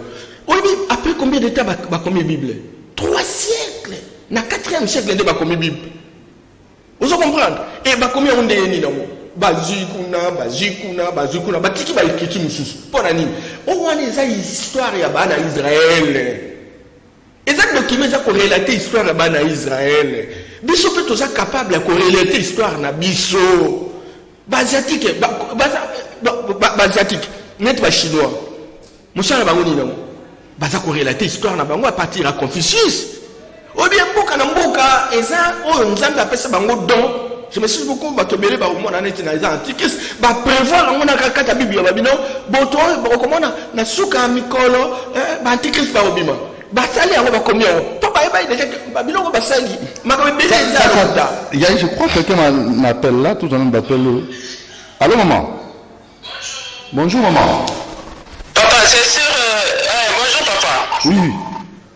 Après combien de temps va comme Bible? 3 siècles. Dans le 4e siècle, il y a des Bible. Vous comprenez? Et combien on est là? Bazikuna, batiki ba écriture mususu. Pour nani? On a des histoires ya bana Israël. Et ça document ça pour relater l'histoire ya bana Israël. Biso peut tous capable de relater l'histoire na biso. Basiatique, basiatique, net ba chinois. Monsieur na bango ni nango. Baza ko relater l'histoire na bango à partir de Confucius. Ou bien mboka na mboka eza o nzambe apesa bango don. Je me suis beaucoup batobéré par mon année dans les antiques. Bah prévoir on a kaka Bible babino. Boto comment na suka mikolo antiques par obima. Bah sali on va combien? Papa il déjà babino va sali. Ma comme bébé ça. Il y a je crois que quelqu'un m'appelle là tout le monde m'appelle. Allô maman. Bonjour maman. Papa c'est sûr bonjour papa. Oui.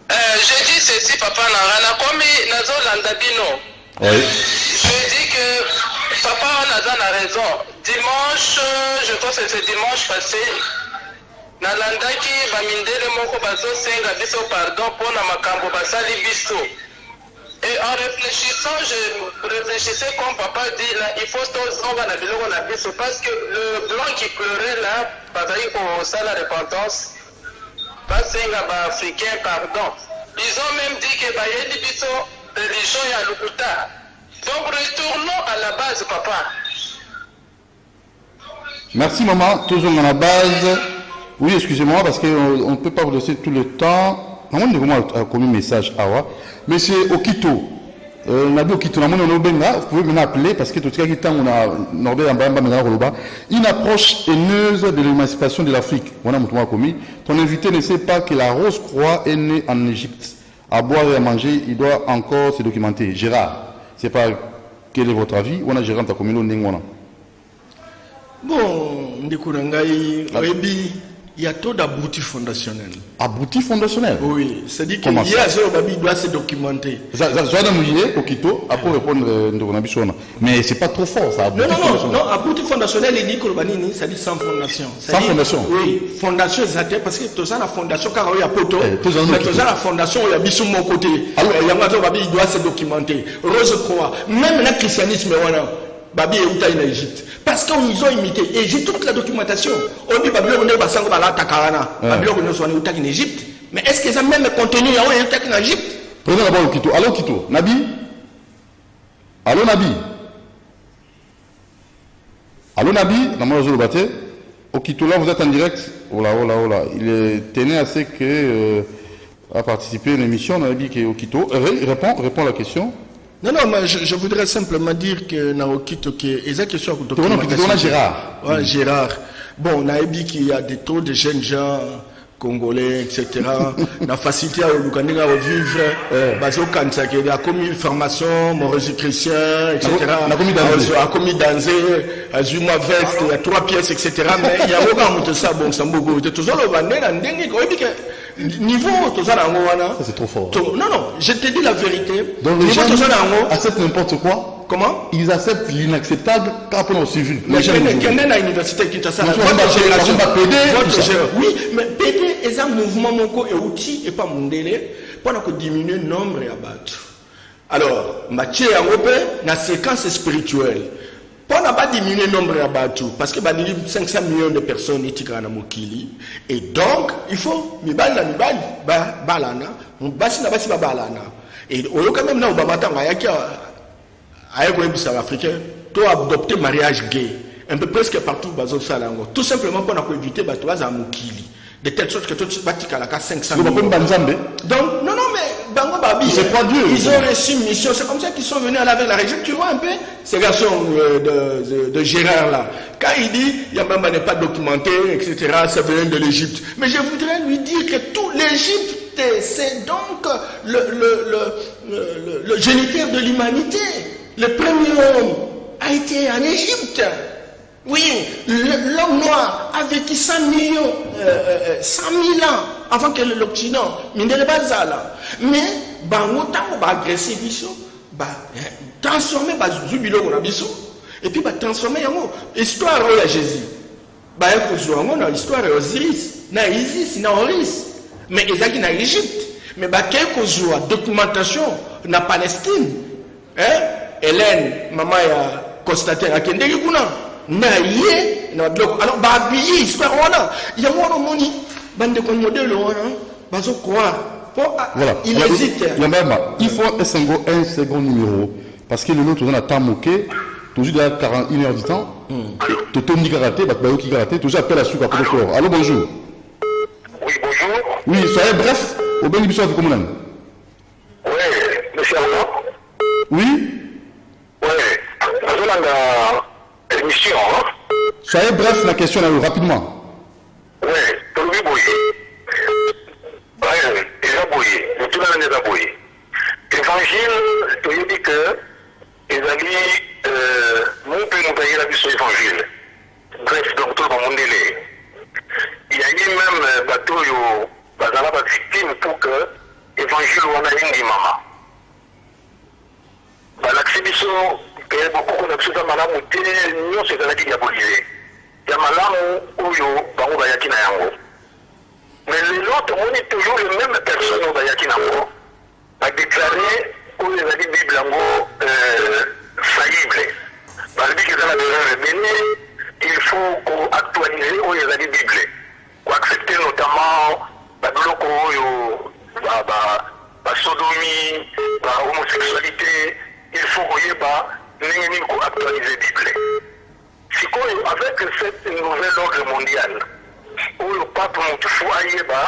Je dis ceci papa na comme nazo landabino. Oui. Je dis que papa on a raison. Dimanche, je pense que c'est dimanche passé. Nalandaki bamindele moko bazo senga biso pardon pour na makambo basali biso. Et en réfléchissant, je réfléchissais comme papa dit là, il faut on va na biloko na biso parce que le blanc qui pleurait là, bazali ko sala repentance. Basenga ba africain pardon. Ils ont même dit que bayeli biso religion ya Lukuta. Donc retournons à la base, papa. Merci maman, toujours à la base. Oui, excusez-moi parce qu'on ne peut pas vous laisser tout le temps. Maman, on a commis un message à Monsieur Okito. Nabi Okito, vous pouvez me appeler parce que tout ce qui est on a une approche haineuse de l'émancipation de l'Afrique. On a commis. Ton invité ne sait pas que la Rose Croix est née en Égypte. À boire et à manger, il doit encore se documenter. Gérard, c'est pas quel est votre avis? On a Gérard ta commune Nengwana. Bon, Ndekurangai, il y a trop d'aboutis fondationnels. Aboutis fondationnels? Oui, c'est-à-dire qu'il y a ce babi doit se documenter. Après répondre mais c'est pas trop fort ça. Non, aboutis fondationnel, il dit que le ça dit sans fondation. Sans fondation? Oui, fondation, c'est parce que tu as la fondation car il y a poto, mais tu as la fondation, il y a bisou mon côté. Alors, il y a un babi, il doit se documenter. Rose Croix, même le christianisme, babi est où en Égypte. Parce qu'ils ont imité. Et j'ai toute la documentation. On dit Babylone est basang bala takarana. Babylone est soigné en Égypte. Mais est-ce qu'ils ont même contenu en Égypte? Prenez d'abord Okito. Allô Okito. Nabi? Allô Nabi? Allô Nabi? Okito là, vous êtes en direct. Oh là. Il tenait à ce que à participer à une émission. Nabi qui est Okito. Réponds à la question. Non, mais je voudrais simplement dire que Naokito qui est exact question que on a Gérard. Ouais, Gérard. Bon, on a dit qu'il y a trop de jeunes gens congolais, etc. La facilité à Lukandega à vivre, basé au Kansa, qui a commis une formation, Maurice Chrétien, etc. A commis danser, a Zuma veste, il y a 3 pièces, etc. Mais il y a aucun monde ça, bon, ça m'a beaucoup. Tout ça, le bandé, niveau ça c'est trop fort. Non, je te dis la vérité. Donc les gens acceptent n'importe quoi. Comment? Ils acceptent l'inacceptable par rapport au civil. Mais je n'ai qu'un à l'université qui t'a ça. Oui, mais PD est un mouvement moko et outil et pas mondélé pour diminuer le nombre et abattre. Alors, Mathieu Angopé, la séquence spirituelle. On n'a pas diminué le nombre de Batu, parce que 500 millions de personnes étaient dans Mokili. Et donc, il faut, balana, et on a quand même là, africain, tu as adopté le mariage gay, un peu presque partout, tout simplement pour éviter à Mokili. De telle sorte que tout le monde a 500 millions. Donc, non, mais Bango Babi, ils ont reçu une mission. C'est comme ça qu'ils sont venus à la région. Tu vois un peu ces garçons de Gérard là. Quand il dit, Yambamba n'est pas documenté, etc., ça vient de l'Égypte. Mais je voudrais lui dire que tout l'Égypte, c'est donc le géniteur de l'humanité. Le premier homme a été en Égypte. Oui, l'homme noir a vécu 100 millions, 100 000 ans avant que l'Occident, mais autant agresser biso, transformer Zubilo et puis transformer l'histoire de Jésus. On a l'histoire d'Osiris, na Isis, na Horus, mais ils sont en Égypte. Mais quelque chose documentation na Palestine. Hélène, maman a constaté à Kendeguna. Alors, habiller histoire, il y a un moni, bande de modèle, voilà. Il hésite. Il faut un second numéro, parce que le nôtre, on a tant moqué, toujours à 41 heures du temps, tu tournes du karaté, qui karaté, toujours appel à souka pour le corps. Allô, bonjour. Oui, bonjour. Oui, soyez bref, au bénéfice du communal. Oui, monsieur Arnaud. Oui. Oui, émission. Soyez bref la question là, rapidement. Oui, tout le monde est tout le monde est abouillé. L'évangile, tu dis que les amis, mon père nous paye la mission évangile. Bref, donc tout le monde est. Il y a eu même bateau, bazala ba victime pour que l'évangile on a une maman. L'exhibition que beaucoup de choses malamu nous c'est ça qui diabolisé. Il y a malamu oyo bango bayaki na yango. Mais les autres on est toujours les mêmes personnes au bayaki na yango. A déclaré que les Bible yango faillible. Parce que dans la erreur il faut actualiser les Bible. Pour accepter notamment la bloc oyo la sodomie, la homosexualité. Il faut actualiser la Bible. Avec cette nouvelle ordre mondiale, où le pape Moutouffou Aïeba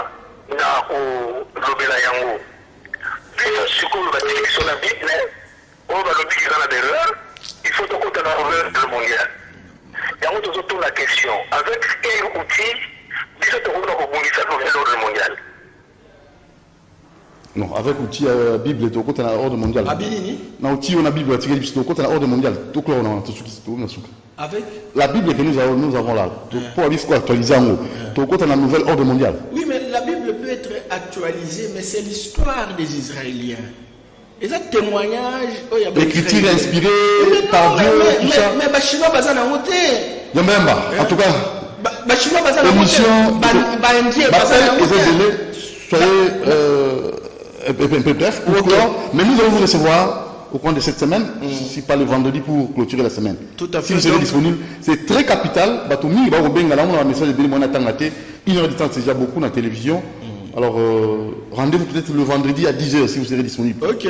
n'a l'obéla yango. Puis, ce qu'on va dire sur la Bible, on va le dire dans la erreur, il faut donc la nouvelle mondiale. Il y a autour la question, avec quel outil, dis-je que on a rebondir cette nouvelle ordre mondiale. Non, avec l'outil Bible, tu as l'ordre mondial. Non, outil on a Bible, tu as l'ordre mondial. Avec la Bible que nous avons là, pour actualiser en haut, tu as la nouvelle ordre mondial. Oui, mais la Bible peut être actualisée, mais c'est l'histoire des Israéliens. Et ça, témoignage. L'écriture inspirée par Dieu. Mais Chinois, bazan a voté. En tout cas, Chinois, bazan a voté. Soyez un peu bref, mais nous allons vous recevoir au cours de cette semaine, si pas le vendredi pour clôturer la semaine. Tout à fait. Si vous serez disponible, c'est très capital. Batoumi, on a un message de Bélimona Tangaté, 1 heure de temps, c'est déjà beaucoup dans la télévision. Alors, rendez-vous peut-être le vendredi à 10h si vous serez disponible. Ok,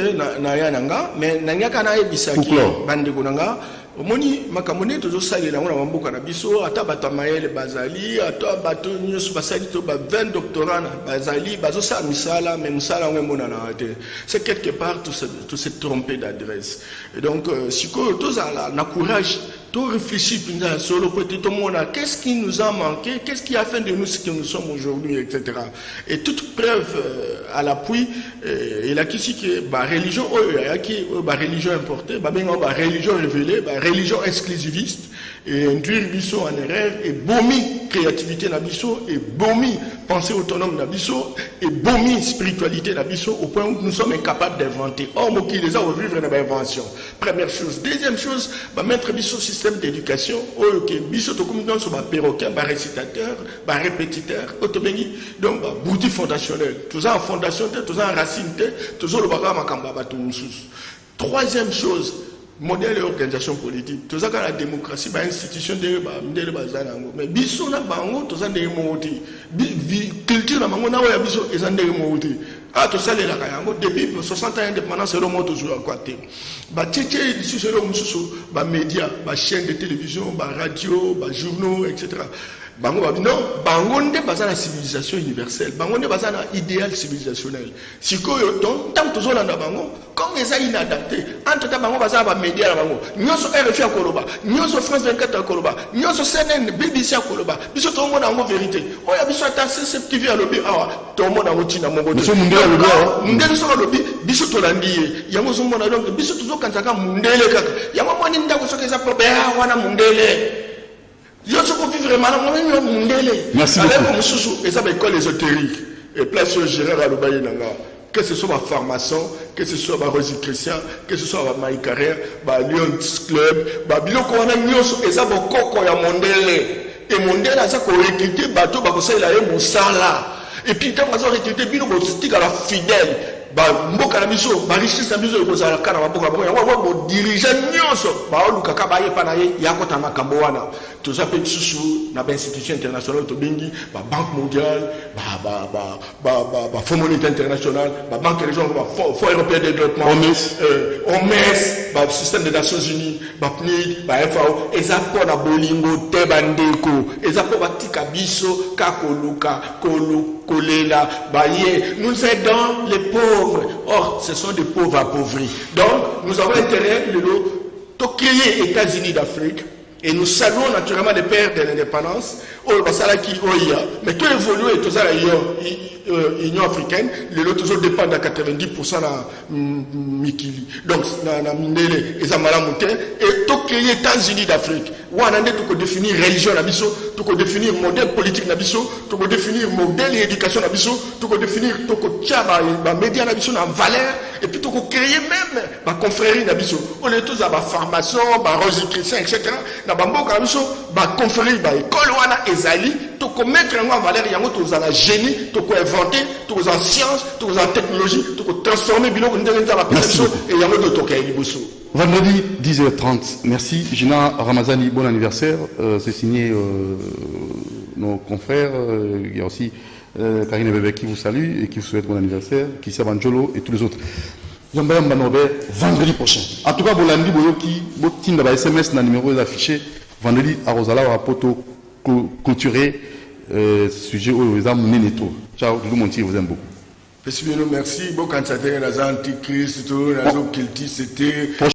mais Nanga Kanae Bisaki, Bandegunanga. Omoni makamone tozo salela ngona mamboka na biso ata batamaele bazali ata bato nyusu basali to ba 20 doctorats bazali bazo sa misala même sala ngomona na ate c'est quelque part tout se tromper d'adresse et donc si ko tozala na courage to réfléchir sur le côté tout monde qu'est-ce qui nous a manqué qu'est-ce qui a fait de nous ce que nous sommes aujourd'hui etc. Et toute preuve à l'appui et la kisi que ba religion qui ba religion importée ba benga ba religion révélée religion exclusiviste et induire biso en erreur et bomi créativité na biso et bomi pensée autonome na biso et bomi spiritualité na biso au point où nous sommes incapables d'inventer. Or mo qui les a vivre na invention. Première chose, deuxième chose, ba mettre biso système d'éducation OK biso to communion sur ba perroquet, ba récitateur, ba répétiteur, autobéni donc ba bouti fondationnel. Tout ça en fondation, tout ça en racine, tout ça le bagage makamba ba tout. Troisième chose, modèle et organisation politique. Tout ça, quand la démocratie, bah, institution de mais biso na bango, tout ça, de culture na bango, na ouais, biso, et ça, de ah, tout ça, les lakayango, depuis 60 ans d'indépendance, c'est le mot toujours à côté. Bah, tchétché, ici, c'est le mot, bah, médias, bah, chaînes de télévision, bah, radio, bah, journaux, etc. Bango non, bango n'est pas la civilisation universelle, bango n'est pas un idéal civilisationnel. Si donc tant que on bango, comme les a inadapté, entre temps bango basa ba média bango, nyoso RFI à Koloba, nyoso France 24 à Koloba, nyoso CNN, BBC à Koloba, biso tout le monde en vérité. Oh ya biso ta CCTV à lobby, ah tout le monde en tina mongo. Biso mundela lobby, mundela so lobby, biso to landiye. Yango so mona donc biso toujours quand ça mundele kaka. Yango moni ndako so keza problème wana mundele. Merci beaucoup. Et ça école ésotérique. Et place au général à l'Obaïnanga. Que ce soit ma pharmacien, que ce soit ma Rosie Christian, que ce soit ma Maï Carrière, ma Lions Club, ma Biloko Wanagnos, et ça va coco ya mondele. Et mondele, ça qu'on recruté, bateau, bah, ça il a eu mon sala. Et puis, quand on a recruté, bino, stick à la fidèle. Bah, mboka na biso, ba richesse na biso ko za kana mboka mboka ya wa dirigeant nyonso ba oluka ka ba ye pa na ye ya kota na kambo wana to za pe susu na ba institution internationale to bengi ba banque mondiale ba fonds monétaire international ba banque régionale ba fonds européen de développement OMS ba système des Nations Unies ba PNUD ba FAO ezapo na bolingo te bandeko ezapo batika biso ka koluka kolela baye nous aidons les pauvres. Or, ce sont des pauvres appauvris. Donc, nous avons intérêt de créer États-Unis d'Afrique et nous saluons naturellement les pères de l'indépendance. Mais tout évolue et tout ça, l'Union africaine, les autres toujours dépendent à 90% de Mikili. Donc, et tout créer États-Unis d'Afrique. Où on a définir religion, tout définir modèle politique, tout définir modèle éducation, tout définir médias, valeur, et puis tout créer même ma confrérie, on est tous à ma pharmacien, ma Rosie Christian, etc. Na bamboka biso ba confrérie ba école wana ezali to ko mettre en valeur yango to za la génie to ko inventer to ko en science to ko en technologie to ko transformer biloko ndenge la perception et yango to to ka liboso. Vendredi 10h30. Merci Gina Ramazani, bon anniversaire. C'est signé nos confrères. Il y a aussi Karine Bébé qui vous salue et qui vous souhaite bon anniversaire. Kissia Banjolo et tous les autres. Yamba Norbert, vendredi prochain. En tout cas, Bolandi Boyoki, Botinda ba SMS na numéro affiché. Vendredi à Rosala à Poto clôturer sujet au examen Neneto. Ciao, Doudou Monti, vous aime beaucoup. Merci, beaucoup. Quand ça a été antichrist, tout, c'était